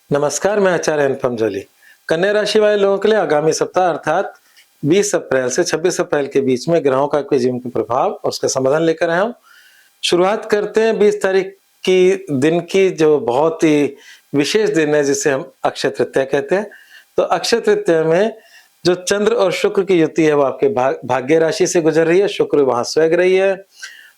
नमस्कार, मैं आचार्य अनुपम जोली। कन्या राशि वाले लोगों के लिए आगामी सप्ताह अर्थात 20 अप्रैल से 26 अप्रैल के बीच में ग्रहों का आपके जीवन पर प्रभाव और उसका समाधान लेकर आया हूँ। शुरुआत करते हैं 20 तारीख की दिन की, जो बहुत ही विशेष दिन है जिसे हम अक्षय तृतीया कहते हैं। तो अक्षय तृतीया में जो चंद्र और शुक्र की युति है वो आपके भाग्य राशि से गुजर रही है। शुक्र वहां स्वैग रही है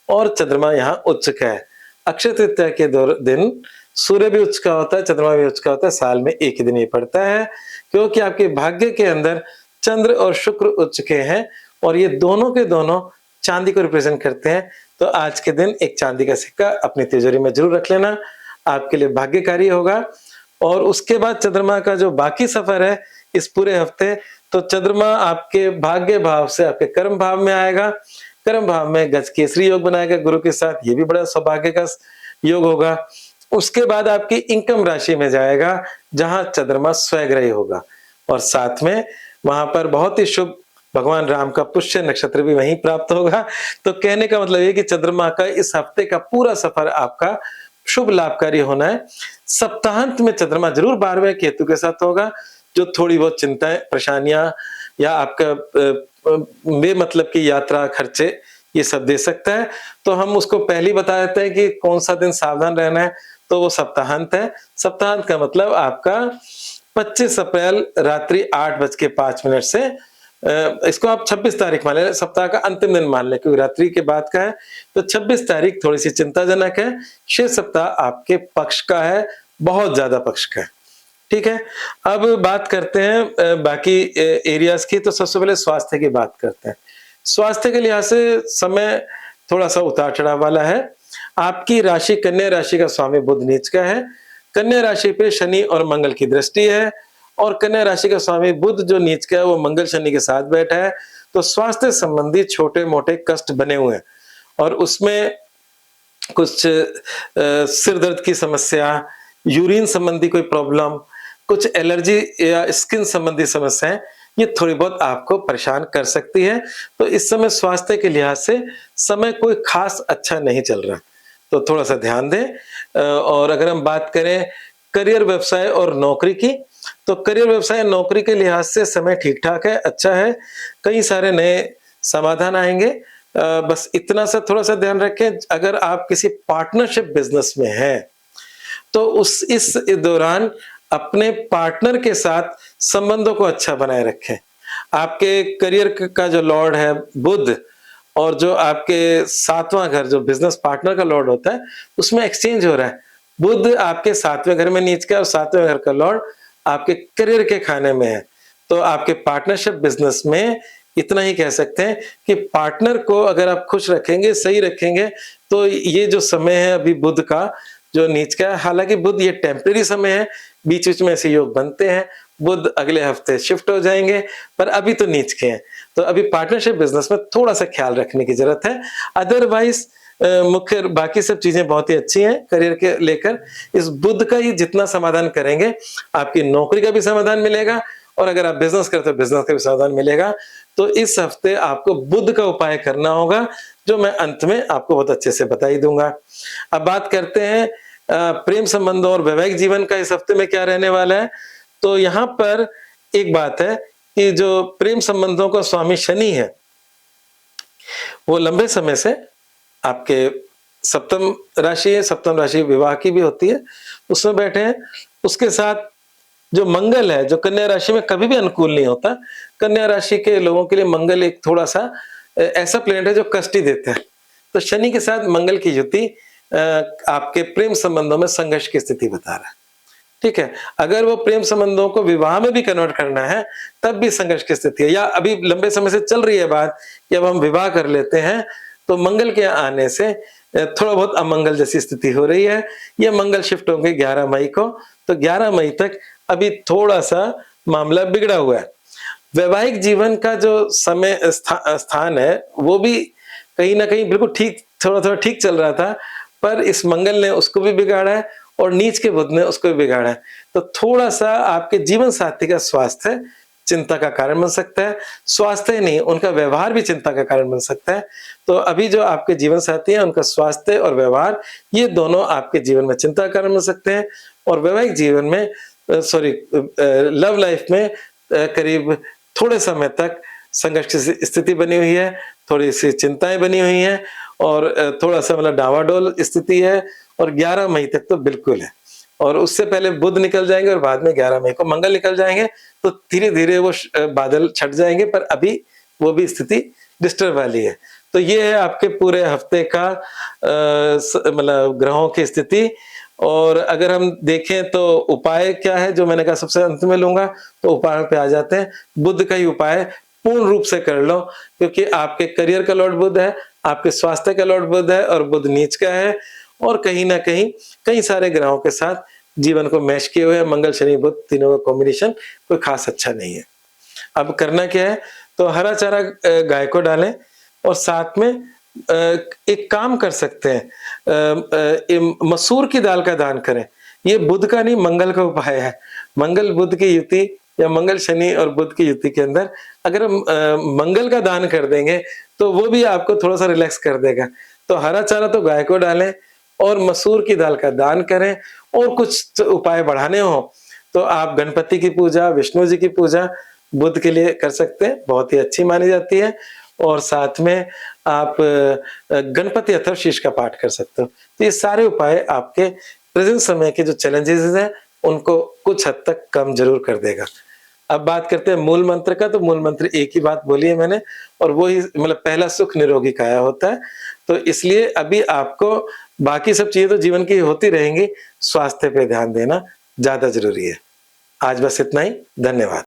और चंद्रमा यहाँ उच्च का है। अक्षय तृतीया के दिन सूर्य भी उच्च का होता है, चंद्रमा भी उच्च का होता है। साल में एक ही दिन ये पड़ता है क्योंकि आपके भाग्य के अंदर चंद्र और शुक्र उच्च के हैं और ये दोनों के दोनों चांदी को रिप्रेजेंट करते हैं। तो आज के दिन एक चांदी का सिक्का अपनी तिजोरी में जरूर रख लेना, आपके लिए भाग्यकारी होगा। और उसके बाद चंद्रमा का जो बाकी सफर है इस पूरे हफ्ते, तो चंद्रमा आपके भाग्य भाव से आपके कर्म भाव में आएगा। कर्म भाव में गज केसरी योग बनाएगा गुरु के साथ, ये भी बड़ा सौभाग्य का योग होगा। उसके बाद आपकी इनकम राशि में जाएगा जहां चंद्रमा स्वैग्रही होगा और साथ में वहां पर बहुत ही शुभ भगवान राम का पुष्य नक्षत्र भी वहीं प्राप्त होगा। तो कहने का मतलब ये कि चंद्रमा का इस हफ्ते का पूरा सफर आपका शुभ लाभकारी होना है। सप्ताहांत में चंद्रमा जरूर 12वें केतु के साथ होगा, जो थोड़ी बहुत चिंताएं, परेशानियां या आपका बेमतलब की यात्रा खर्चे ये सब दे सकता है। तो हम उसको पहले ही बता देते हैं कि कौन सा दिन सावधान रहना है। तो वो सप्ताहांत है। सप्ताहांत का मतलब आपका 25 अप्रैल रात्रि 8:05 से इसको आप 26 तारीख मान लें, सप्ताह का अंतिम दिन मान लें क्योंकि रात्रि के बाद का है। तो 26 तारीख थोड़ी सी चिंताजनक है। शेष सप्ताह आपके पक्ष का है, बहुत ज्यादा पक्ष का है। ठीक है, अब बात करते हैं बाकी एरियाज की। तो सबसे पहले स्वास्थ्य की बात करते हैं। स्वास्थ्य के लिहाज से समय थोड़ा सा उतार चढ़ाव वाला है। आपकी राशि कन्या राशि का स्वामी बुध नीच का है। कन्या राशि पे शनि और मंगल की दृष्टि है और कन्या राशि का स्वामी बुध जो नीच का है वो मंगल शनि के साथ बैठा है। तो स्वास्थ्य संबंधी छोटे मोटे कष्ट बने हुए हैं और उसमें कुछ सिर दर्द की समस्या, यूरिन संबंधी कोई प्रॉब्लम, कुछ एलर्जी या स्किन संबंधी समस्याएं, ये थोड़ी बहुत आपको परेशान कर सकती है। तो इस समय स्वास्थ्य के लिहाज से समय कोई खास अच्छा नहीं चल रहा, तो थोड़ा सा ध्यान दें। और अगर हम बात करें करियर, व्यवसाय और नौकरी की, तो करियर, व्यवसाय, नौकरी के लिहाज से समय ठीक ठाक है, अच्छा है। कई सारे नए समाधान आएंगे। बस इतना सा थोड़ा सा ध्यान रखें, अगर आप किसी पार्टनरशिप बिजनेस में हैं तो इस दौरान अपने पार्टनर के साथ संबंधों को अच्छा बनाए रखें। आपके करियर का जो लॉर्ड है बुध और जो आपके 7वां घर जो बिजनेस पार्टनर का लॉर्ड होता है उसमें एक्सचेंज हो रहा है। बुध आपके 7वें घर में नीच का और 7वें घर का लॉर्ड आपके करियर के खाने में है। तो आपके पार्टनरशिप बिजनेस में इतना ही कह सकते हैं कि पार्टनर को अगर आप खुश रखेंगे, सही रखेंगे, तो ये जो समय है अभी बुध का जो नीच का है, हालांकि बुध ये टेम्परेरी समय है, बीच बीच में ऐसे योग बनते हैं। बुध अगले हफ्ते शिफ्ट हो जाएंगे पर अभी तो नीच के हैं। तो अभी पार्टनरशिप बिजनेस में थोड़ा सा ख्याल रखने की जरूरत है। अदरवाइज मुख्य बाकी सब चीजें बहुत ही अच्छी हैं करियर के लेकर। इस बुध का ही जितना समाधान करेंगे आपकी नौकरी का भी समाधान मिलेगा और अगर आप बिजनेस करते हो बिजनेस का भी समाधान मिलेगा। तो इस हफ्ते आपको बुध का उपाय करना होगा जो मैं अंत में आपको बहुत अच्छे से बता ही दूंगा। अब बात करते हैं प्रेम संबंधों और वैवाहिक जीवन का इस हफ्ते में क्या रहने वाला है। तो यहाँ पर एक बात है कि जो प्रेम संबंधों का स्वामी शनि है वो लंबे समय से आपके सप्तम राशि है, सप्तम राशि विवाह की भी होती है, उसमें बैठे हैं। उसके साथ जो मंगल है जो कन्या राशि में कभी भी अनुकूल नहीं होता। कन्या राशि के लोगों के लिए मंगल एक थोड़ा सा ऐसा प्लेनेट है जो कष्ट ही देता है। तो शनि के साथ मंगल की युति आपके प्रेम संबंधों में संघर्ष की स्थिति बता रहा है। ठीक है, अगर वो प्रेम संबंधों को विवाह में भी कन्वर्ट करना है तब भी संघर्ष की स्थिति है, या अभी लंबे समय से चल रही है बात कि अब हम विवाह कर लेते हैं, तो मंगल के आने से थोड़ा बहुत अमंगल जैसी स्थिति हो रही है। ये मंगल शिफ्ट होंगे 11 मई को, तो 11 मई तक अभी थोड़ा सा मामला बिगड़ा हुआ है। वैवाहिक जीवन का जो समय स्थान है वो भी कहीं ना कहीं बिल्कुल ठीक, थोड़ा थोड़ा ठीक चल रहा था, पर इस मंगल ने उसको भी बिगाड़ा है और नीच के बुध ने उसको भी बिगाड़ा है। तो थोड़ा सा आपके जीवन साथी का स्वास्थ्य चिंता का कारण बन सकता है। स्वास्थ्य नहीं, उनका व्यवहार भी चिंता का कारण बन सकता है। तो अभी जो आपके जीवन साथी हैं उनका स्वास्थ्य और व्यवहार ये दोनों आपके जीवन में चिंता का कारण बन सकते हैं। और वैवाहिक जीवन में लव लाइफ में करीब थोड़े समय तक संघर्ष की स्थिति बनी हुई है, थोड़ी सी चिंताएं बनी हुई हैं और थोड़ा सा मतलब डावाडोल स्थिति है और 11 मई तक तो बिल्कुल है। और उससे पहले बुध निकल जाएंगे और बाद में 11 मई को मंगल निकल जाएंगे, तो धीरे-धीरे वो बादल छट जाएंगे, पर अभी वो भी स्थिति डिस्टर्ब वाली है। तो ये है आपके पूरे हफ्ते का मतलब ग्रहों की स्थिति। और अगर हम देखें तो उपाय क्या है, जो मैंने कहा सबसे अंत में लूंगा, तो उपाय पे आ जाते हैं। बुध का ही उपाय पूर्ण रूप से कर लो, क्योंकि आपके करियर का लॉर्ड बुध है, आपके स्वास्थ्य का लॉर्ड बुध है और बुध नीच का है और कहीं ना कहीं कई सारे ग्रहों के साथ जीवन को मैच किए हुए हैं। मंगल शनि बुध तीनों का कॉम्बिनेशन कोई खास अच्छा नहीं है। अब करना क्या है, तो हरा चारा गाय को डालें और साथ में एक काम कर सकते हैं, मसूर की दाल का दान करें। ये बुध का नहीं, मंगल का उपाय है। मंगल बुध की युति या मंगल शनि और बुध की युति के अंदर अगर हम मंगल का दान कर देंगे तो वो भी आपको थोड़ा सा रिलैक्स कर देगा। तो हरा चारा तो गाय को डालें और मसूर की दाल का दान करें। और कुछ उपाय बढ़ाने हो तो आप गणपति की पूजा, विष्णु जी की पूजा बुध के लिए कर सकते हैं, बहुत ही अच्छी मानी जाती है। और साथ में आप गणपति अथर्वशीर्ष का पाठ कर सकते हो। तो ये सारे उपाय आपके प्रेजेंट समय के जो चैलेंजेस हैं उनको कुछ हद तक कम जरूर कर देगा। अब बात करते हैं मूल मंत्र का। तो मूल मंत्र एक ही बात बोली है मैंने, और वो ही मतलब पहला सुख निरोगी काया होता है। तो इसलिए अभी आपको बाकी सब चीजें तो जीवन की होती रहेंगी, स्वास्थ्य पे ध्यान देना ज्यादा जरूरी है। आज बस इतना ही, धन्यवाद।